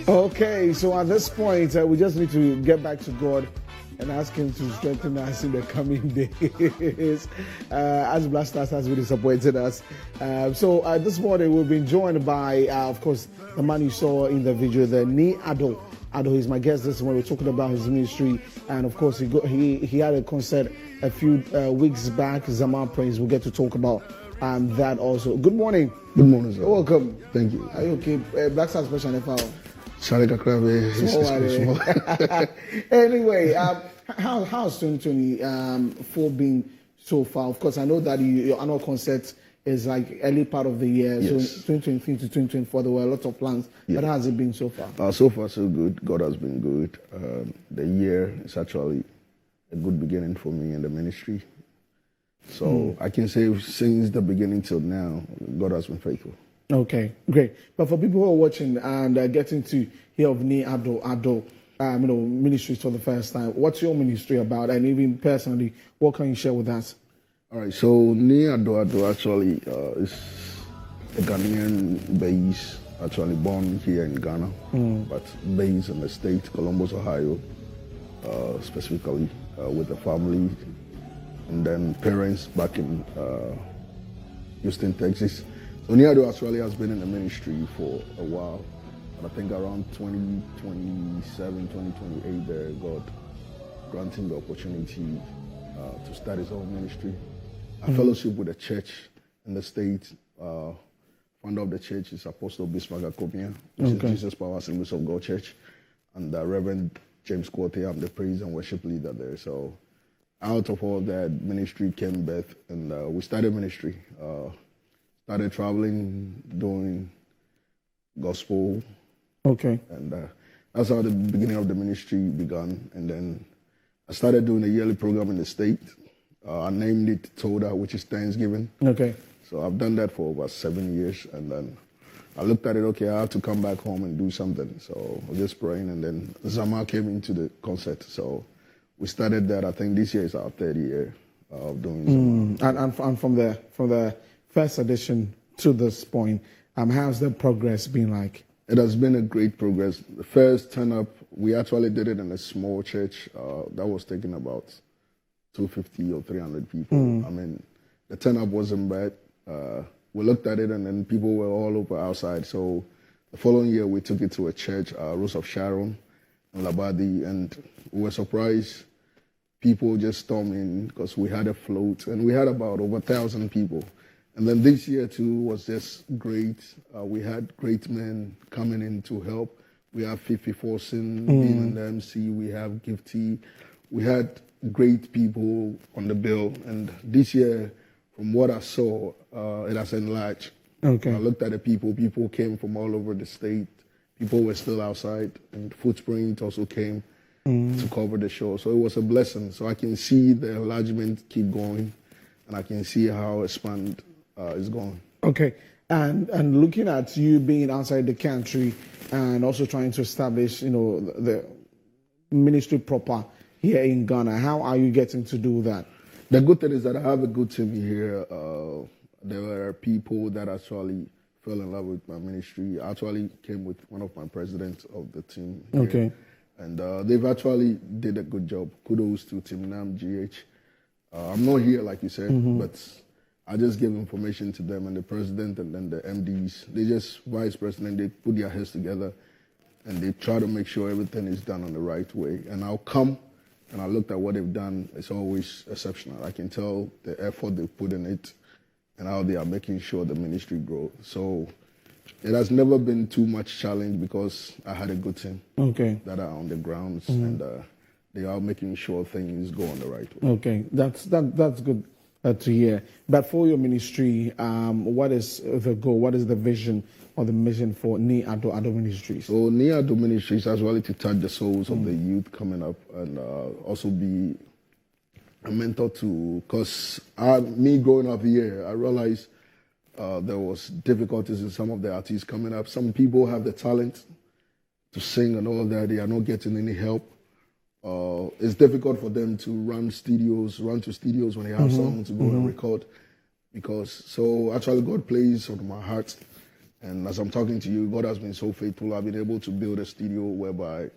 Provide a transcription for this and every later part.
Okay, so at this point, we just need to get back to God and ask Him to strengthen us in the coming days, as Black Stars has really disappointed us. So this morning we've been joined by, of course, the man you saw in the video, the Nii Addo Addo. He's my guest this morning. We're talking about his ministry, and of course, he had a concert a few weeks back, ZAMAR Praise. We'll get to talk about that also. Good morning. Good morning, sir. Welcome. Thank you. Are you okay? Black Stars Special NFL. Anyway, how's 2024 been so far? Of course, I know that your annual concert is like early part of the year, yes. So 2023 to 2024, there were lots of plans. Yeah. But how has it been so far? So far, so good. God has been good. The year is actually a good beginning for me in the ministry. So I can say since the beginning till now, God has been faithful. Okay, great. But for people who are watching and getting to hear of Nii Addo Addo, ministries for the first time, what's your ministry about? And even personally, what can you share with us? All right, so Nii Addo Addo actually is a Ghanaian base, actually born here in Ghana, but based in the state, Columbus, Ohio, specifically with the family, and then parents back in Houston, Texas. So Nii Addo actually has been in the ministry for a while, but I think around 2027, 2028 there, God granting the opportunity to start his own ministry. I fellowship with a church in the state. Founder of the church is Apostle Bismarck Akomia, which is Jesus Power Assemblies of God Church, and Reverend James Quarter. I'm the praise and worship leader there. So out of all that, ministry came birth, and we started ministry. Started traveling, doing gospel. Okay. And that's how the beginning of the ministry began. And then I started doing a yearly program in the state. I named it Toda, which is Thanksgiving. Okay. So I've done that for about 7 years. And then I looked at it, okay, I have to come back home and do something. So I was just praying. And then ZAMAR came into the concert. So we started that. I think this year is our 3rd year of doing ZAMAR. And from the first edition to this point, how's the progress been like? It has been a great progress. The first turn-up, we actually did it in a small church. That was taking about 250 or 300 people. I mean, the turn-up wasn't bad. We looked at it, and then people were all over outside. So the following year, we took it to a church, Rose of Sharon in Labadi, and we were surprised. People just stormed in because we had a float, and we had about over 1,000 people. And then this year, too, was just great. We had great men coming in to help. We have Fifi Forson being in the MC. We have Gifty. We had great people on the bill. And this year, from what I saw, it has enlarged. Okay. I looked at the people. People came from all over the state. People were still outside. And Footprint also came to cover the show. So it was a blessing. So I can see the enlargement keep going. And I can see how expand is going. Okay, and looking at you being outside the country and also trying to establish, the ministry proper here in Ghana, how are you getting to do that? The good thing is that I have a good team here. There are people that actually fell in love with my ministry. I actually came with one of my presidents of the team here. Okay. And they've actually did a good job. Kudos to Team Nam GH. I'm not here, like you said, but I just give information to them, and the president and then the MDs, they just, vice president, they put their heads together and they try to make sure everything is done on the right way. And I'll come and I looked at what they've done. It's always exceptional. I can tell the effort they put in it and how they are making sure the ministry grows. So it has never been too much challenge because I had a good team that are on the grounds and they are making sure things go on the right way. Okay, that's good to hear. But for your ministry, what is the goal? What is the vision or the mission for Nii Addo Addo Ministries? So Nii Addo Ministries as well to touch the souls of the youth coming up and also be a mentor to, because me growing up here, I realized there was difficulties in some of the artists coming up. Some people have the talent to sing and all that. They are not getting any help. It's difficult for them to run to studios when they have someone to go and record. So actually God plays on my heart And as I'm talking to you, God has been so faithful. I've been able to build a studio whereby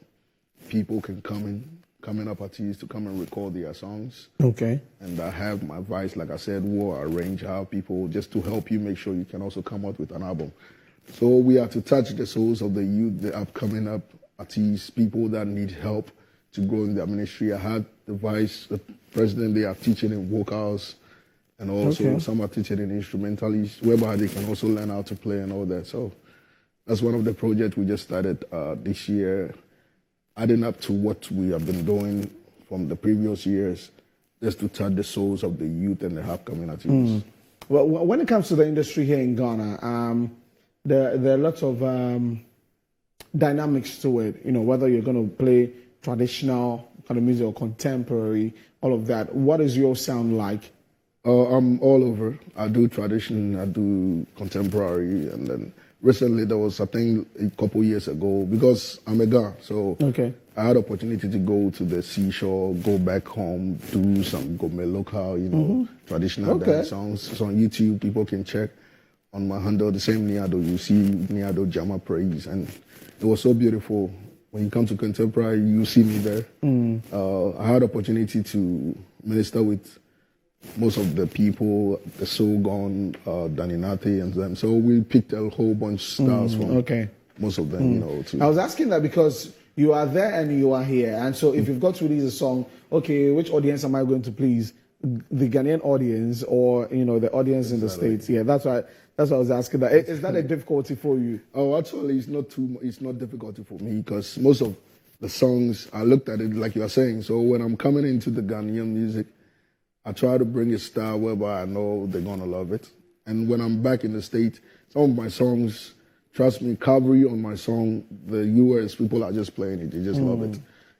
people can coming up artists to come and record their songs. Okay. And I have my voice, like I said, who arrange how people just to help you make sure you can also come out with an album. So we are to touch the souls of the youth, the upcoming up artists, people that need help to grow in their ministry. I had the vice president, they are teaching in vocals, and also some are teaching in instrumentalists, whereby they can also learn how to play and all that. So that's one of the projects we just started this year, adding up to what we have been doing from the previous years, just to touch the souls of the youth and the upcoming artists. Well, when it comes to the industry here in Ghana, there are lots of dynamics to it. You know, whether you're going to play traditional kind of music or contemporary, all of that. What is your sound like? I'm all over. I do tradition, I do contemporary, and then recently there was, I think, a couple years ago, because I'm a guy, so I had opportunity to go to the seashore, go back home, do some gourmet local, you know, traditional dance songs. So on YouTube, people can check on my handle, the same Nii Addo, you see Nii Addo ZAMAR praise, and it was so beautiful. When you come to contemporary, you see me there. I had opportunity to minister with most of the people, the So Gone, Daninate, and them. So we picked a whole bunch of stars from most of them, you know. I was asking that because you are there and you are here. And so if you've got to release a song, okay, which audience am I going to please? The Ghanaian audience or, you know, the audience in the States? Yeah, that's why I was asking that. Is that a difficulty for you? Oh, actually, it's not difficulty for me, because most of the songs, I looked at it like you are saying. So when I'm coming into the Ghanaian music, I try to bring a style whereby I know they're going to love it. And when I'm back in the States, some of my songs, trust me, cavalry on my song, the US people are just playing it. They just love it.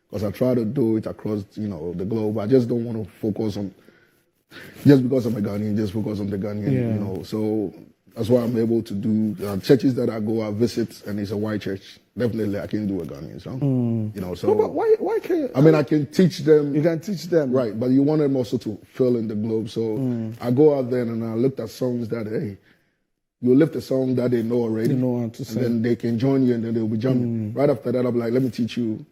Because I try to do it across, you know, the globe. I just don't want to focus on, just because I'm a Ghanaian, just focus on the Ghanaian, you know. So that's why I'm able to do churches that I go, I visit, and it's a white church. Definitely, I can do a Ghanaian song. You know, so. No, but why can't you? I mean, I can teach them. You can teach them. Right, but you want them also to fill in the globe. So I go out there and I looked at songs that, hey, you lift a song that they know already. They know how to sing. And then they can join you and then they'll be jumping. Right after that, I'm like, let me teach you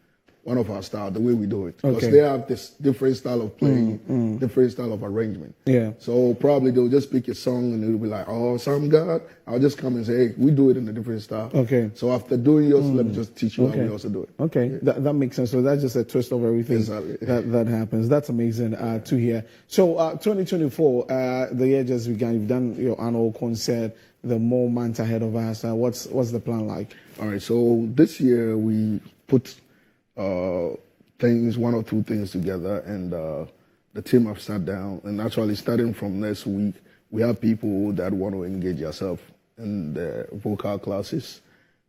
one of our style, the way we do it. Because they have this different style of playing, different style of arrangement. Yeah. So probably they'll just pick a song and it'll be like, oh, some God. I'll just come and say, hey, we do it in a different style. Okay. So after doing yours, let me just teach you how we also do it. Okay, that makes sense. So that's just a twist of everything that happens. That's amazing to hear. So 2024, the year just began. You've done your annual concert. The more months ahead of us. What's the plan like? All right. So this year we put one or two things together, and the team have sat down, and actually starting from next week, we have people that want to engage yourself in the vocal classes.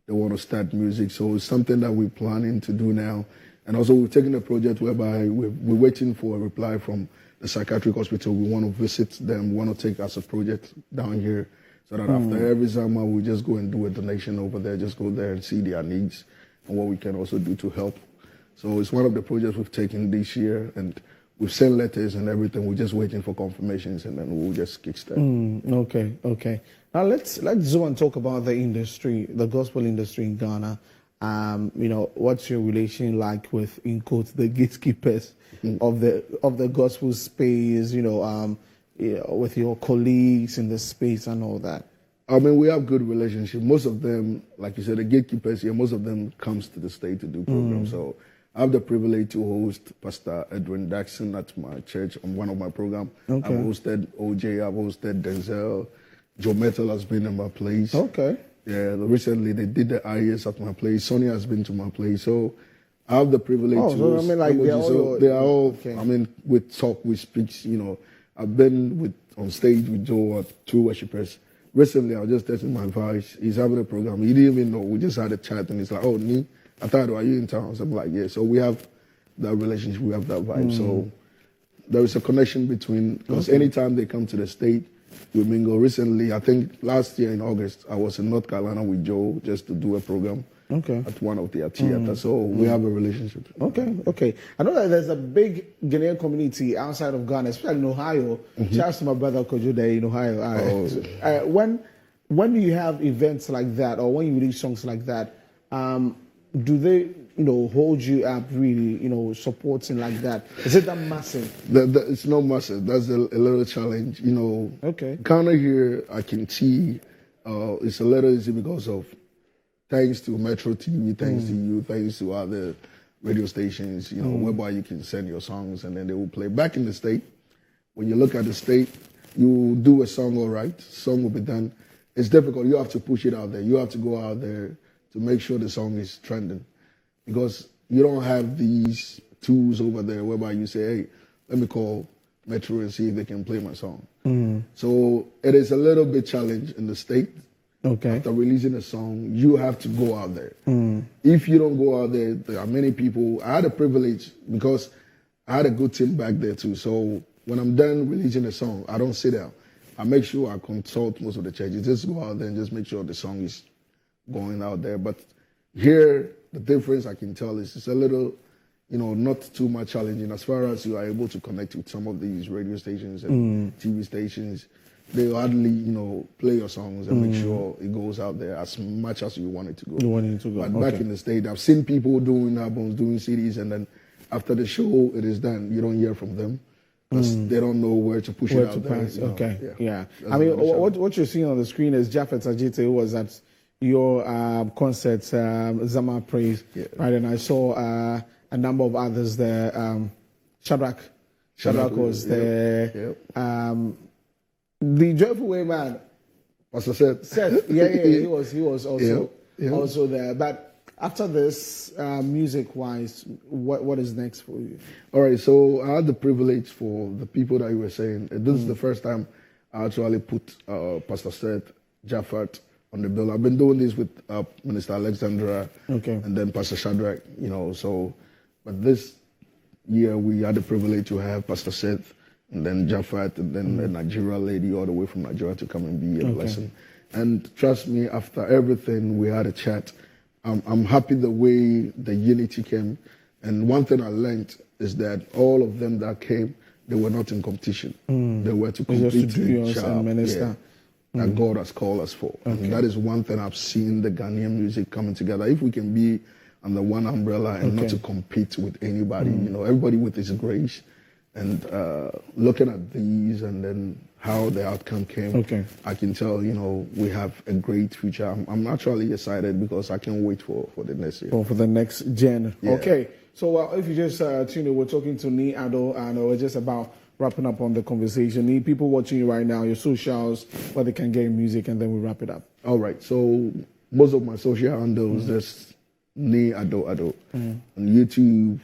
They want to start music, so it's something that we're planning to do now. And also we've taken a project whereby we're waiting for a reply from the psychiatric hospital. We want to visit them, we want to take as a project down here, so that after every ZAMAR, we just go and do a donation over there, just go there and see their needs and what we can also do to help. So it's one of the projects we've taken this year, and we've sent letters and everything. We're just waiting for confirmations, and then we'll just kickstart. Okay. Now let's zoom and talk about the industry, the gospel industry in Ghana. You know, what's your relation like with, in quotes, the gatekeepers of the gospel space? You know, with your colleagues in the space and all that. I mean, we have good relationship. Most of them, like you said, the gatekeepers here, most of them comes to the state to do programs. So I have the privilege to host Pastor Edwin Daxon at my church on one of my programs. I've hosted OJ, I've hosted Denzel. Joe Metal has been in my place. Okay. Yeah, recently they did the IS at my place. Sonia has been to my place. So I have the privilege to so, I mean, like, they are all I mean, we talk, we speak, you know. I've been on stage with Joe at 2 worshipers. Recently, I was just testing my voice. He's having a program. He didn't even know. We just had a chat, and he's like, oh, Nii, I thought, are you in town? So I'm like, yeah. So we have that relationship. We have that vibe. So there is a connection between, because anytime they come to the state, we mingle. Recently, I think last year in August, I was in North Carolina with Joe just to do a program at one of their theaters. So we have a relationship. Okay. I know that there's a big Ghanaian community outside of Ghana, especially in Ohio. Shout out to my brother Kojo there in Ohio. When when you have events like that, or when you release songs like that, do they, hold you up really, supporting like that? Is it that massive? It's not massive. That's a little challenge, Okay. Ghana here, I can see it's a little easy because of thanks to Metro TV, thanks to you, thanks to other radio stations, whereby you can send your songs and then they will play. Back in the state, when you look at the state, you do a song all right, song will be done. It's difficult. You have to push it out there. You have to go out there to make sure the song is trending, because you don't have these tools over there whereby you say, hey, let me call Metro and see if they can play my song. So it is a little bit challenge in the state. Okay. After releasing a song, you have to go out there. If you don't go out there, there are many people. I had a privilege because I had a good team back there too. So when I'm done releasing a song, I don't sit down. I make sure I consult most of the churches. Just go out there and just make sure the song is going out there. But here, the difference I can tell is it's a little, not too much challenging as far as you are able to connect with some of these radio stations and TV stations. They hardly, play your songs and make sure it goes out there as much as you want it to go. You want it to go. But back in the state, I've seen people doing albums, doing CDs, and then after the show, it is done. You don't hear from them because they don't know where to push it out there. Okay, yeah. I mean, what you're seeing on the screen is Japhet Ajite, who was at your concert, ZAMAR Praise, right? And I saw a number of others there. Shadrach was there. The Joyful Way Man, Pastor Seth. he was also there. But after this, music-wise, what is next for you? All right, so I had the privilege for the people that you were saying. This is the first time I actually put Pastor Seth, Japhet on the bill. I've been doing this with Minister Alexandra and then Pastor Shadrach, but this year we had the privilege to have Pastor Seth and then Japhet, and then a Nigerian lady all the way from Nigeria to come and be a blessing. And trust me, after everything, we had a chat. I'm happy the way the unity came. And one thing I learned is that all of them that came, they were not in competition. They were to compete and minister that God has called us for. And that is one thing I've seen the Ghanaian music coming together. If we can be under one umbrella and not to compete with anybody, everybody with his grace. And looking at these and then how the outcome came, I can tell, we have a great future. I'm actually excited because I can't wait for the next year. For the next gen. Yeah. Okay. So if you just tune in, we're talking to Nii Addo, and we're just about wrapping up on the conversation. Need people watching you right now, your socials, where they can get your music, and then we wrap it up. All right. So most of my social handles, there's Nii Addo Addo on YouTube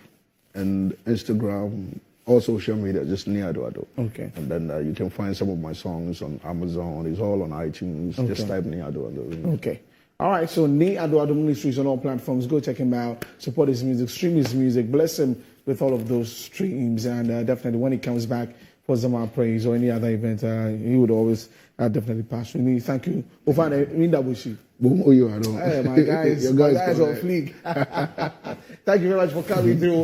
and Instagram. All social media, just Nii Addo Addo. Okay. And then you can find some of my songs on Amazon. It's all on iTunes. Just type Nii Addo Addo. Okay. All right. So Nii Addo Addo Ministries on all platforms. Go check him out. Support his music. Stream his music. Bless him with all of those streams. And definitely when he comes back for ZAMAR Praise or any other event, he would always definitely pass through. Nii, thank you. We'll find a Windabushi. Hey, my guys, my guys on fleek. Thank you very much for coming through.